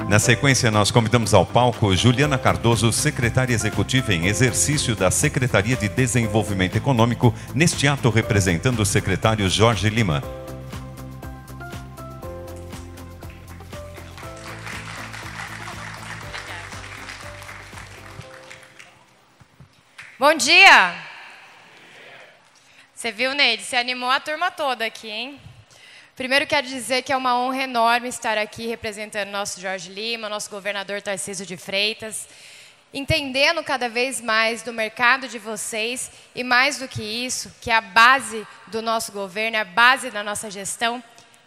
Na sequência, nós convidamos ao palco Juliana Cardoso, secretária executiva em exercício da Secretaria de Desenvolvimento Econômico, neste ato representando o secretário Jorge Lima. Bom dia! Você viu, Neide? Você animou a turma toda aqui, hein? Primeiro quero dizer que é uma honra enorme estar aqui representando nosso Jorge Lima, nosso governador Tarcísio de Freitas, entendendo cada vez mais do mercado de vocês e mais do que isso, que é a base do nosso governo, é a base da nossa gestão,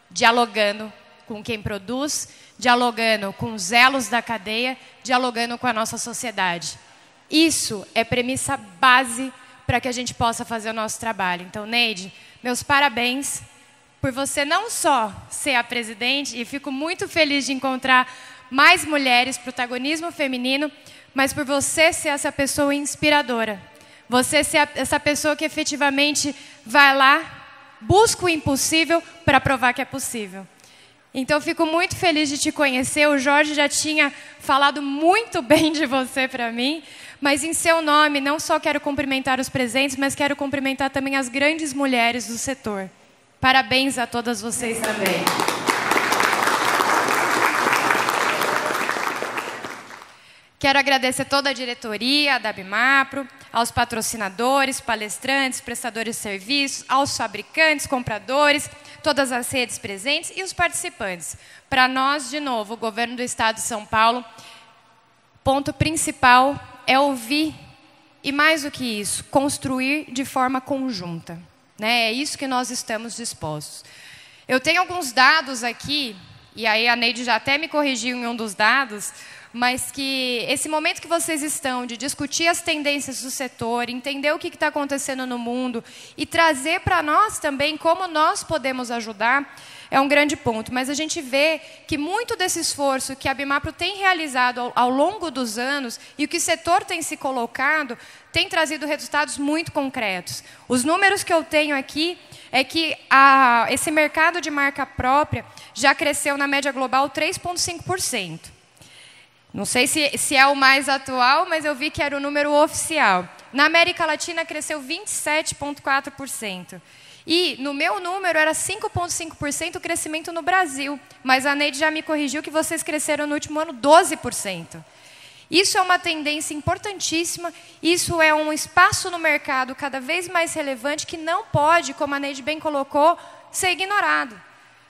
dialogando com quem produz, dialogando com os elos da cadeia, dialogando com a nossa sociedade. Isso é premissa base para que a gente possa fazer o nosso trabalho. Então, Neide, meus parabéns por você não só ser a presidente, e fico muito feliz de encontrar mais mulheres, protagonismo feminino, mas por você ser essa pessoa inspiradora. Você ser essa pessoa que efetivamente vai lá, busca o impossível para provar que é possível. Então, fico muito feliz de te conhecer. O Jorge já tinha falado muito bem de você para mim, mas em seu nome, não só quero cumprimentar os presentes, mas quero cumprimentar também as grandes mulheres do setor. Parabéns a todas vocês também. Quero agradecer toda a diretoria da Abimapro, aos patrocinadores, palestrantes, prestadores de serviços, aos fabricantes, compradores, todas as redes presentes e os participantes. Para nós, de novo, o governo do Estado de São Paulo, ponto principal é ouvir e, mais do que isso, construir de forma conjunta. É isso que nós estamos dispostos. Eu tenho alguns dados aqui, e aí a Neide já até me corrigiu em um dos dados, mas que esse momento que vocês estão de discutir as tendências do setor, entender o que está acontecendo no mundo e trazer para nós também como nós podemos ajudar, é um grande ponto. Mas a gente vê que muito desse esforço que a Abimapro tem realizado ao longo dos anos e o que o setor tem se colocado, tem trazido resultados muito concretos. Os números que eu tenho aqui é que esse mercado de marca própria já cresceu na média global 3,5%. Não sei se é o mais atual, mas eu vi que era o número oficial. Na América Latina cresceu 27,4%. E no meu número era 5,5% o crescimento no Brasil. Mas a Neide já me corrigiu que vocês cresceram no último ano 12%. Isso é uma tendência importantíssima, isso é um espaço no mercado cada vez mais relevante que não pode, como a Neide bem colocou, ser ignorado.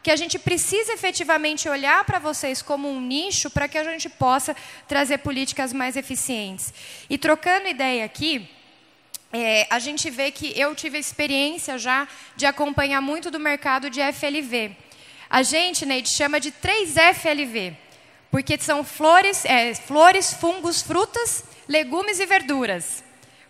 Que a gente precisa efetivamente olhar para vocês como um nicho para que a gente possa trazer políticas mais eficientes. E trocando ideia aqui, a gente vê que eu tive a experiência já de acompanhar muito do mercado de FLV. A gente, Neide, chama de 3FLV. Porque são flores, fungos, frutas, legumes e verduras.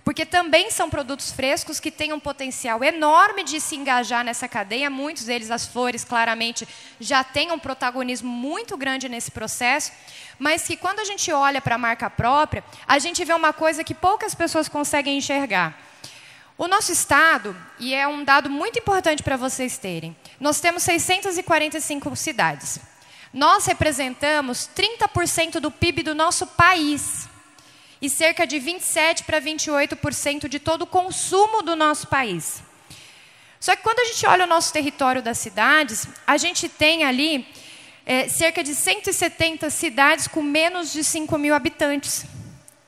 Porque também são produtos frescos que têm um potencial enorme de se engajar nessa cadeia. Muitos deles, as flores, claramente, já têm um protagonismo muito grande nesse processo. Mas que quando a gente olha para a marca própria, a gente vê uma coisa que poucas pessoas conseguem enxergar. O nosso estado, e é um dado muito importante para vocês terem, nós temos 645 cidades. Nós representamos 30% do PIB do nosso país e cerca de 27% para 28% de todo o consumo do nosso país. Só que quando a gente olha o nosso território das cidades, a gente tem ali cerca de 170 cidades com menos de 5 mil habitantes.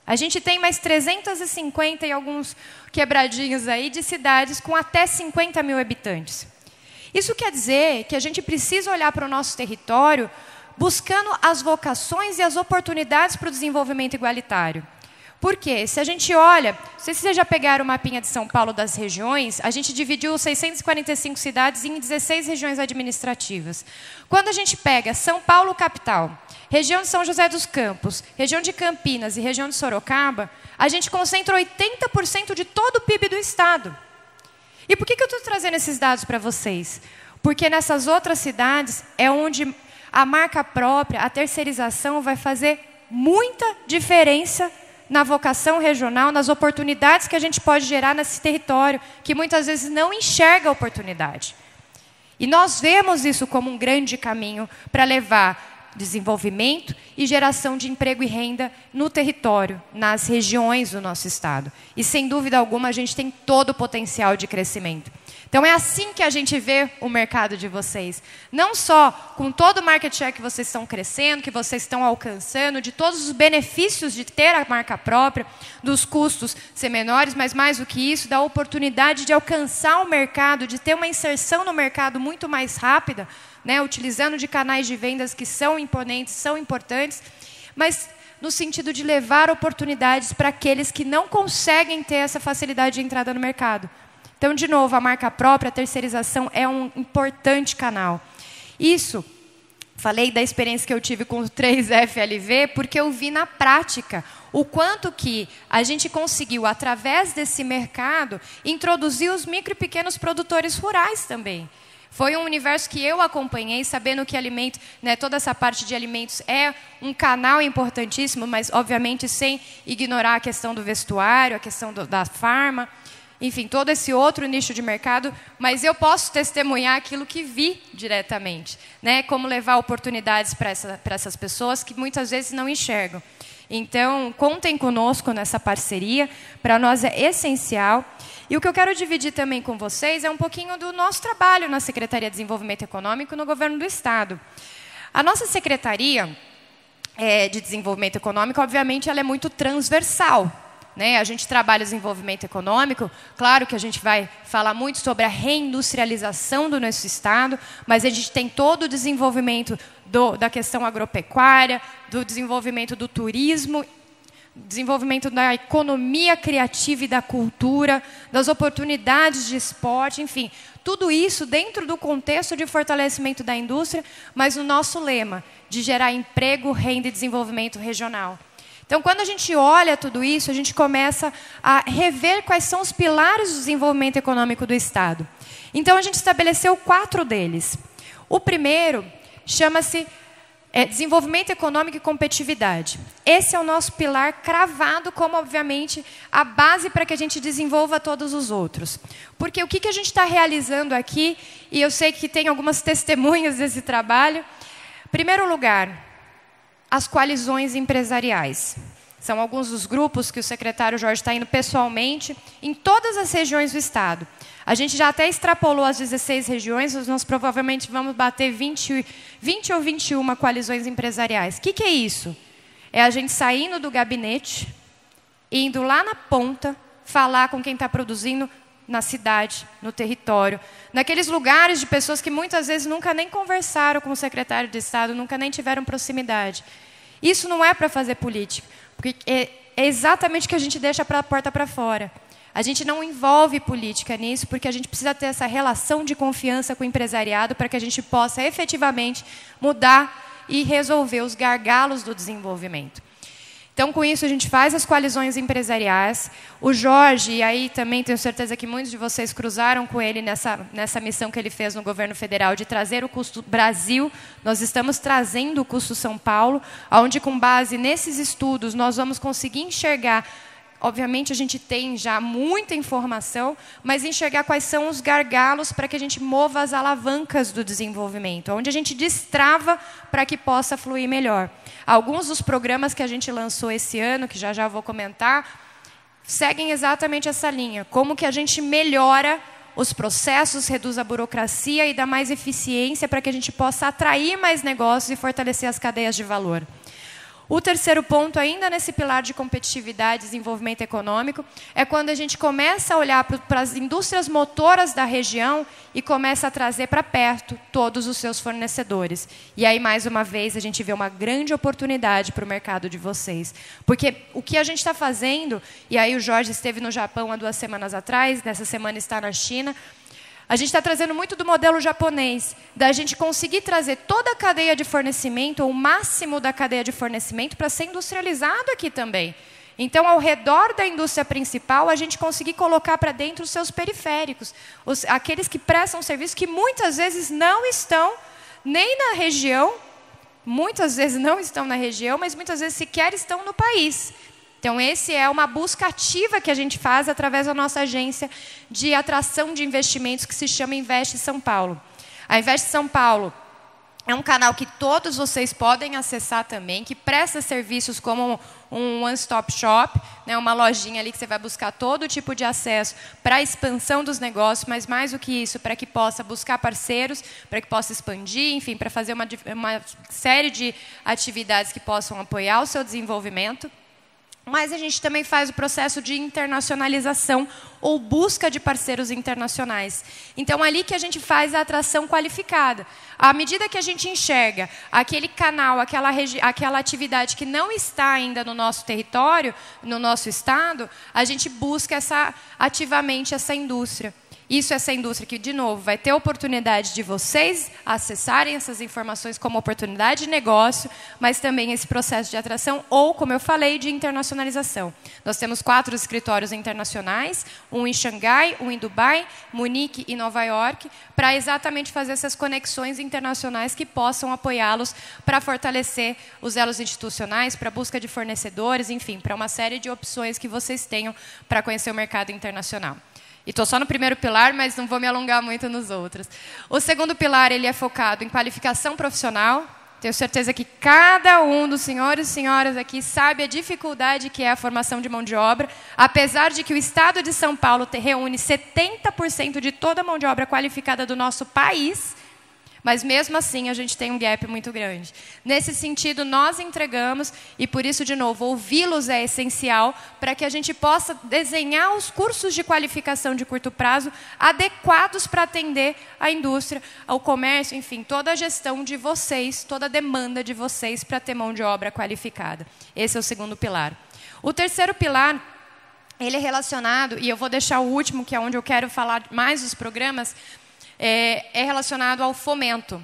A gente tem mais 350 e alguns quebradinhos aí de cidades com até 50 mil habitantes. Isso quer dizer que a gente precisa olhar para o nosso território buscando as vocações e as oportunidades para o desenvolvimento igualitário. Por quê? Se a gente olha, não sei se vocês já pegaram o mapinha de São Paulo das regiões, a gente dividiu 645 cidades em 16 regiões administrativas. Quando a gente pega São Paulo capital, região de São José dos Campos, região de Campinas e região de Sorocaba, a gente concentra 80% de todo o PIB do estado. E por que eu estou trazendo esses dados para vocês? Porque nessas outras cidades é onde a marca própria, a terceirização vai fazer muita diferença na vocação regional, nas oportunidades que a gente pode gerar nesse território, que muitas vezes não enxerga a oportunidade. E nós vemos isso como um grande caminho para levar desenvolvimento e geração de emprego e renda no território, nas regiões do nosso estado. E, sem dúvida alguma, a gente tem todo o potencial de crescimento. Então, é assim que a gente vê o mercado de vocês. Não só com todo o market share que vocês estão crescendo, que vocês estão alcançando, de todos os benefícios de ter a marca própria, dos custos ser menores, mas mais do que isso, da oportunidade de alcançar o mercado, de ter uma inserção no mercado muito mais rápida, né, utilizando de canais de vendas que são imponentes, são importantes, mas no sentido de levar oportunidades para aqueles que não conseguem ter essa facilidade de entrada no mercado. Então, de novo, a marca própria, a terceirização é um importante canal. Isso, falei da experiência que eu tive com o 3FLV, porque eu vi na prática o quanto que a gente conseguiu, através desse mercado, introduzir os micro e pequenos produtores rurais também. Foi um universo que eu acompanhei, sabendo que alimento, né, toda essa parte de alimentos é um canal importantíssimo, mas, obviamente, sem ignorar a questão do vestuário, a questão da farma, enfim, todo esse outro nicho de mercado, mas eu posso testemunhar aquilo que vi diretamente, né, como levar oportunidades para essas pessoas que muitas vezes não enxergam. Então, contem conosco nessa parceria, para nós é essencial. E o que eu quero dividir também com vocês é um pouquinho do nosso trabalho na Secretaria de Desenvolvimento Econômico no Governo do Estado. A nossa Secretaria de Desenvolvimento Econômico, obviamente, ela é muito transversal, né? A gente trabalha desenvolvimento econômico, claro que a gente vai falar muito sobre a reindustrialização do nosso Estado, mas a gente tem todo o desenvolvimento da questão agropecuária, do desenvolvimento do turismo, desenvolvimento da economia criativa e da cultura, das oportunidades de esporte, enfim, tudo isso dentro do contexto de fortalecimento da indústria, mas no nosso lema de gerar emprego, renda e desenvolvimento regional. Então, quando a gente olha tudo isso, a gente começa a rever quais são os pilares do desenvolvimento econômico do Estado. Então, a gente estabeleceu 4 deles. O primeiro chama-se desenvolvimento econômico e competitividade. Esse é o nosso pilar cravado como, obviamente, a base para que a gente desenvolva todos os outros. Porque o que a gente está realizando aqui, e eu sei que tem algumas testemunhas desse trabalho. Em primeiro lugar, as coalizões empresariais. São alguns dos grupos que o secretário Jorge está indo pessoalmente em todas as regiões do Estado. A gente já até extrapolou as 16 regiões, nós provavelmente vamos bater 20 ou 21 coalizões empresariais. O que é isso? É a gente saindo do gabinete, indo lá na ponta, falar com quem está produzindo na cidade, no território, naqueles lugares de pessoas que muitas vezes nunca nem conversaram com o secretário de Estado, nunca nem tiveram proximidade. Isso não é para fazer política, porque é exatamente o que a gente deixa para a porta para fora. A gente não envolve política nisso, porque a gente precisa ter essa relação de confiança com o empresariado para que a gente possa efetivamente mudar e resolver os gargalos do desenvolvimento. Então, com isso, a gente faz as coalizões empresariais. O Jorge, e aí também tenho certeza que muitos de vocês cruzaram com ele nessa missão que ele fez no governo federal de trazer o custo Brasil. Nós estamos trazendo o custo São Paulo, onde, com base nesses estudos, nós vamos conseguir enxergar. Obviamente, a gente tem já muita informação, mas enxergar quais são os gargalos para que a gente mova as alavancas do desenvolvimento, onde a gente destrava para que possa fluir melhor. Alguns dos programas que a gente lançou esse ano, que já vou comentar, seguem exatamente essa linha. Como que a gente melhora os processos, reduz a burocracia e dá mais eficiência para que a gente possa atrair mais negócios e fortalecer as cadeias de valor. O terceiro ponto, ainda nesse pilar de competitividade e desenvolvimento econômico, é quando a gente começa a olhar para as indústrias motoras da região e começa a trazer para perto todos os seus fornecedores. E aí, mais uma vez, a gente vê uma grande oportunidade para o mercado de vocês. Porque o que a gente está fazendo, e aí o Jorge esteve no Japão há 2 semanas atrás, nessa semana está na China, a gente está trazendo muito do modelo japonês, da gente conseguir trazer toda a cadeia de fornecimento, ou o máximo da cadeia de fornecimento, para ser industrializado aqui também. Então, ao redor da indústria principal, a gente conseguir colocar para dentro os seus periféricos, aqueles que prestam serviço que muitas vezes não estão nem na região, muitas vezes não estão na região, mas muitas vezes sequer estão no país. Então, esse é uma busca ativa que a gente faz através da nossa agência de atração de investimentos que se chama Investe São Paulo. A Investe São Paulo, É um canal que todos vocês podem acessar também, que presta serviços como um one-stop shop, né, uma lojinha ali que você vai buscar todo tipo de acesso para a expansão dos negócios, mas mais do que isso, para que possa buscar parceiros, para que possa expandir, enfim, para fazer uma série de atividades que possam apoiar o seu desenvolvimento. Mas a gente também faz o processo de internacionalização ou busca de parceiros internacionais. Então, ali que a gente faz a atração qualificada. À medida que a gente enxerga aquele canal, aquela atividade que não está ainda no nosso território, no nosso estado, a gente busca ativamente essa indústria. Isso é essa indústria que, de novo, vai ter a oportunidade de vocês acessarem essas informações como oportunidade de negócio, mas também esse processo de atração ou, como eu falei, de internacionalização. Nós temos 4 escritórios internacionais, um em Xangai, um em Dubai, Munique e Nova York, para exatamente fazer essas conexões internacionais que possam apoiá-los para fortalecer os elos institucionais, para a busca de fornecedores, enfim, para uma série de opções que vocês tenham para conhecer o mercado internacional. E estou só no primeiro pilar, mas não vou me alongar muito nos outros. O segundo pilar ele é focado em qualificação profissional. Tenho certeza que cada um dos senhores e senhoras aqui sabe a dificuldade que é a formação de mão de obra, apesar de que o Estado de São Paulo reúne 70% de toda a mão de obra qualificada do nosso país, mas mesmo assim a gente tem um gap muito grande. Nesse sentido, nós entregamos, e por isso, de novo, ouvi-los é essencial para que a gente possa desenhar os cursos de qualificação de curto prazo adequados para atender a indústria, ao comércio, enfim, toda a gestão de vocês, toda a demanda de vocês para ter mão de obra qualificada. Esse é o segundo pilar. O terceiro pilar, ele é relacionado, e eu vou deixar o último, que é onde eu quero falar mais dos programas, é relacionado ao fomento.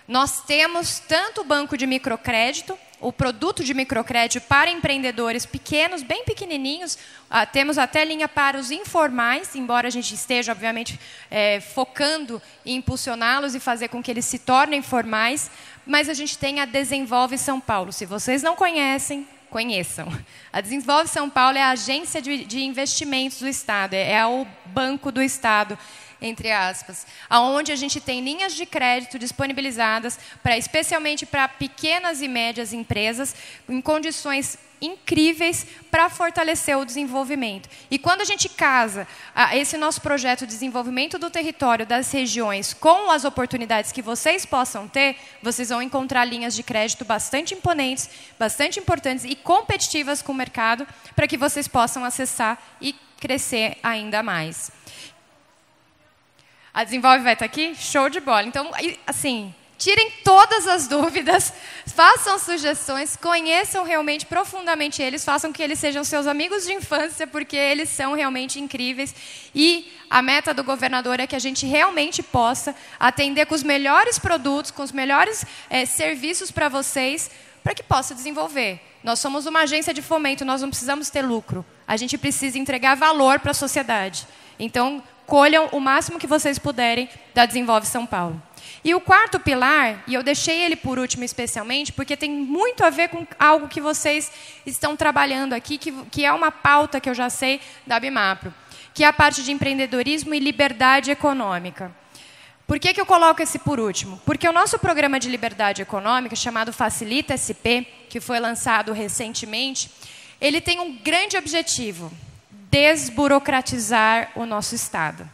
Nós temos tanto o banco de microcrédito, o produto de microcrédito para empreendedores pequenos, bem pequenininhos, temos até linha para os informais, embora a gente esteja, obviamente, focando em impulsioná-los e fazer com que eles se tornem formais, mas a gente tem a Desenvolve São Paulo. Se vocês não conhecem, conheçam. A Desenvolve São Paulo é a agência de investimentos do Estado, é o banco do Estado, entre aspas, onde a gente tem linhas de crédito disponibilizadas especialmente para pequenas e médias empresas, em condições incríveis para fortalecer o desenvolvimento. E quando a gente casa esse nosso projeto de desenvolvimento do território, das regiões, com as oportunidades que vocês possam ter, vocês vão encontrar linhas de crédito bastante imponentes, bastante importantes e competitivas com o mercado, para que vocês possam acessar e crescer ainda mais. A Desenvolve vai estar aqui? Show de bola. Então, assim, tirem todas as dúvidas, façam sugestões, conheçam realmente profundamente eles, façam que eles sejam seus amigos de infância, porque eles são realmente incríveis. E a meta do governador é que a gente realmente possa atender com os melhores produtos, com os melhores serviços para vocês, para que possa desenvolver. Nós somos uma agência de fomento, nós não precisamos ter lucro. A gente precisa entregar valor para a sociedade. Então, colham o máximo que vocês puderem da Desenvolve São Paulo. E o quarto pilar, e eu deixei ele por último especialmente, porque tem muito a ver com algo que vocês estão trabalhando aqui, que é uma pauta que eu já sei da Bimapro, que é a parte de empreendedorismo e liberdade econômica. Por que eu coloco esse por último? Porque o nosso programa de liberdade econômica, chamado Facilita SP, que foi lançado recentemente, ele tem um grande objetivo: desburocratizar o nosso Estado.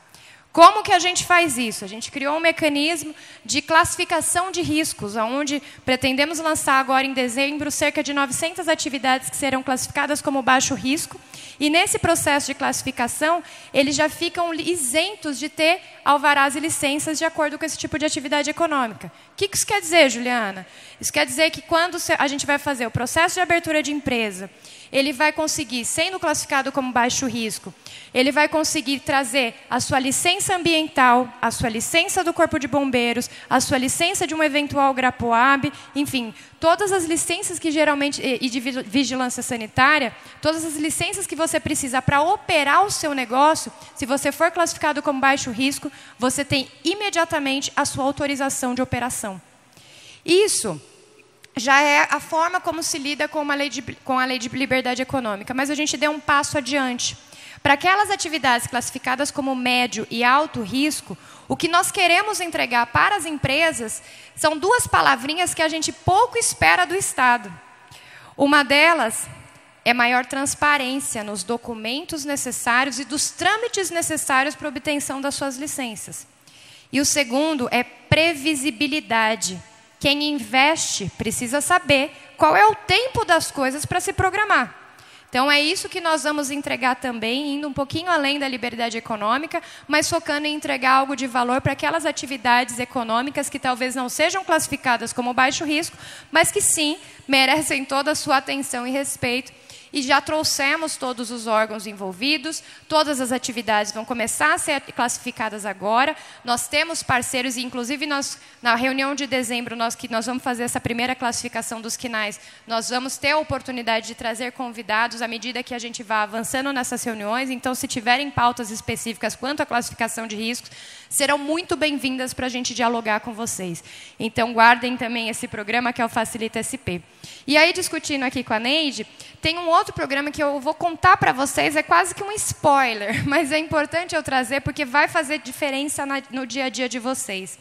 Como que a gente faz isso? A gente criou um mecanismo de classificação de riscos, onde pretendemos lançar agora em dezembro cerca de 900 atividades que serão classificadas como baixo risco. E nesse processo de classificação, eles já ficam isentos de ter alvarás e licenças de acordo com esse tipo de atividade econômica. O que isso quer dizer, Juliana? Isso quer dizer que quando a gente vai fazer o processo de abertura de empresa, ele vai conseguir, sendo classificado como baixo risco, ele vai conseguir trazer a sua licença ambiental, a sua licença do Corpo de Bombeiros, a sua licença de um eventual GRAPOAB, enfim, todas as licenças que geralmente, e de vigilância sanitária, todas as licenças que você precisa para operar o seu negócio, se você for classificado como baixo risco, você tem imediatamente a sua autorização de operação. Isso já é a forma como se lida com a lei de liberdade econômica, mas a gente deu um passo adiante. Para aquelas atividades classificadas como médio e alto risco, O que nós queremos entregar para as empresas são duas palavrinhas que a gente pouco espera do Estado. Uma delas é maior transparência nos documentos necessários e dos trâmites necessários para a obtenção das suas licenças. E o segundo é previsibilidade. Quem investe precisa saber qual é o tempo das coisas para se programar. Então, é isso que nós vamos entregar também, indo um pouquinho além da liberdade econômica, mas focando em entregar algo de valor para aquelas atividades econômicas que talvez não sejam classificadas como baixo risco, mas que sim merecem toda a sua atenção e respeito. E já trouxemos todos os órgãos envolvidos, todas as atividades vão começar a ser classificadas agora. Nós temos parceiros, e inclusive na reunião de dezembro, que nós vamos fazer essa primeira classificação dos quinais, nós vamos ter a oportunidade de trazer convidados à medida que a gente vá avançando nessas reuniões. Então, se tiverem pautas específicas quanto à classificação de riscos, serão muito bem-vindas para a gente dialogar com vocês. Então, guardem também esse programa, que é o Facilita SP. E aí, discutindo aqui com a Neide, tem um outro programa que eu vou contar para vocês, é quase que um spoiler, mas é importante eu trazer porque vai fazer diferença no dia a dia de vocês.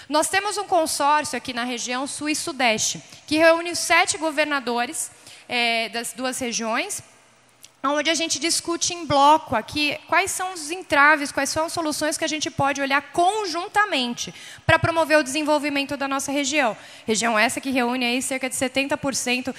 Nós temos um consórcio aqui na região Sul e Sudeste, que reúne os 7 governadores das duas regiões, onde a gente discute em bloco aqui quais são os entraves, quais são as soluções que a gente pode olhar conjuntamente para promover o desenvolvimento da nossa região. Região essa que reúne aí cerca de 70%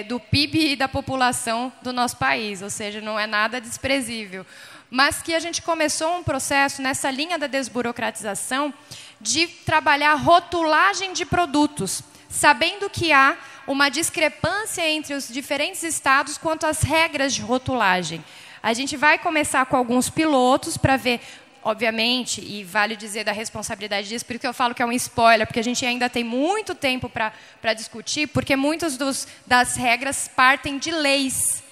do PIB e da população do nosso país, ou seja, não é nada desprezível. Mas que a gente começou um processo nessa linha da desburocratização de trabalhar rotulagem de produtos, sabendo que há uma discrepância entre os diferentes estados quanto às regras de rotulagem. A gente vai começar com alguns pilotos para ver, obviamente, e vale dizer da responsabilidade disso, porque eu falo que é um spoiler, porque a gente ainda tem muito tempo para discutir, porque muitas das regras partem de leis.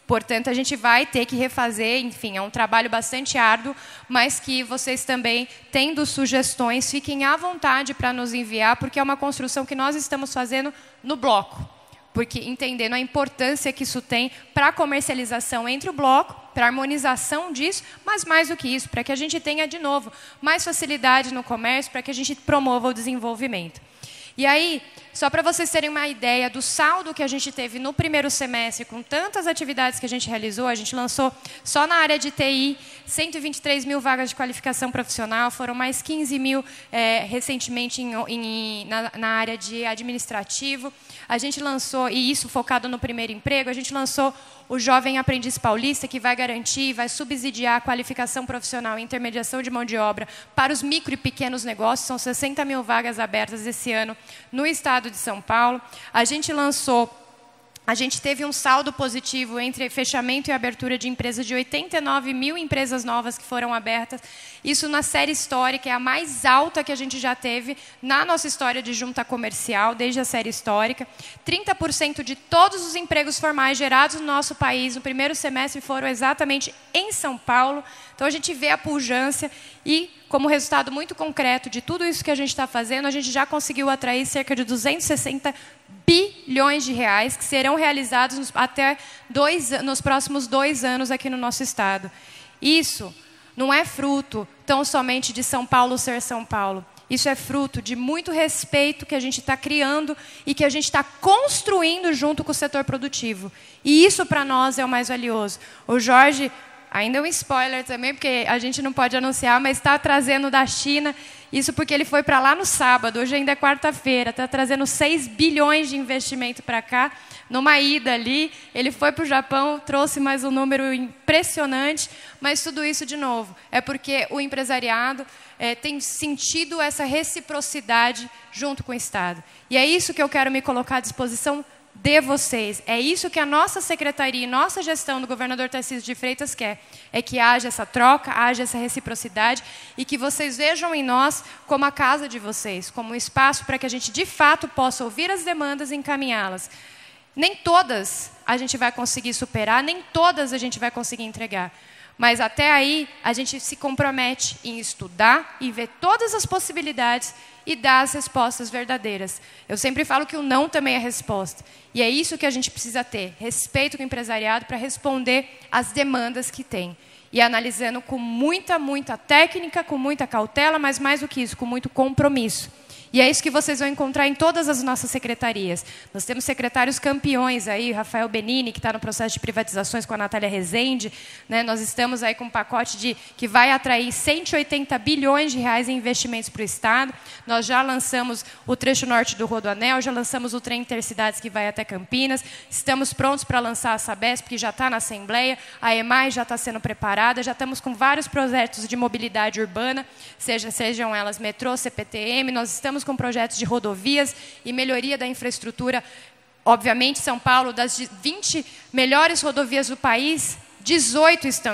Portanto, a gente vai ter que refazer, enfim, é um trabalho bastante árduo, mas que vocês também, tendo sugestões, fiquem à vontade para nos enviar, porque é uma construção que nós estamos fazendo no bloco. Porque entendendo a importância que isso tem para a comercialização entre o bloco, para a harmonização disso, mas mais do que isso, para que a gente tenha, de novo, mais facilidade no comércio, para que a gente promova o desenvolvimento. E aí, só para vocês terem uma ideia do saldo que a gente teve no primeiro semestre, com tantas atividades que a gente realizou, a gente lançou só na área de TI 123 mil vagas de qualificação profissional, foram mais 15 mil recentemente na área de administrativo. A gente lançou, e isso focado no primeiro emprego, a gente lançou o Jovem Aprendiz Paulista, que vai garantir, vai subsidiar a qualificação profissional e intermediação de mão de obra para os micro e pequenos negócios. São 60 mil vagas abertas esse ano no estado de São Paulo. A gente teve um saldo positivo entre fechamento e abertura de empresas de 89 mil empresas novas que foram abertas. Isso na série histórica, é a mais alta que a gente já teve na nossa história de junta comercial, desde a série histórica. 30% de todos os empregos formais gerados no nosso país no primeiro semestre foram exatamente em São Paulo. Então, a gente vê a pujança e, como resultado muito concreto de tudo isso que a gente está fazendo, a gente já conseguiu atrair cerca de 260 bilhões de reais que serão realizados até nos próximos 2 anos aqui no nosso estado. Isso não é fruto tão somente de São Paulo ser São Paulo. Isso é fruto de muito respeito que a gente está criando e que a gente está construindo junto com o setor produtivo. E isso, para nós, é o mais valioso. O Jorge, ainda é um spoiler também, porque a gente não pode anunciar, mas está trazendo da China, isso porque ele foi para lá no sábado, hoje ainda é quarta-feira, está trazendo 6 bilhões de investimento para cá, numa ida ali, ele foi para o Japão, trouxe mais um número impressionante, mas tudo isso, de novo, é porque o empresariado tem sentido essa reciprocidade junto com o Estado. E é isso que eu quero me colocar à disposição de vocês. É isso que a nossa secretaria e nossa gestão do governador Tarcísio de Freitas quer. É que haja essa troca, haja essa reciprocidade e que vocês vejam em nós como a casa de vocês, como um espaço para que a gente, de fato, possa ouvir as demandas e encaminhá-las. Nem todas a gente vai conseguir superar, nem todas a gente vai conseguir entregar. Mas até aí, a gente se compromete em estudar e ver todas as possibilidades e dar as respostas verdadeiras. Eu sempre falo que o não também é resposta. E é isso que a gente precisa ter, respeito com o empresariado para responder às demandas que tem. e analisando com muita técnica, com muita cautela, mas mais do que isso, com muito compromisso. E é isso que vocês vão encontrar em todas as nossas secretarias. Nós temos secretários campeões aí, Rafael Benini, que está no processo de privatizações com a Natália Rezende, né? Nós estamos aí com um pacote que vai atrair 180 bilhões de reais em investimentos para o Estado. Nós já lançamos o trecho norte do Rodoanel, já lançamos o trem Intercidades que vai até Campinas, estamos prontos para lançar a Sabesp, que já está na Assembleia, a EMAI já está sendo preparada, já estamos com vários projetos de mobilidade urbana, sejam elas metrô, CPTM, nós estamos com projetos de rodovias e melhoria da infraestrutura. Obviamente, São Paulo, das 20 melhores rodovias do país, 18 estão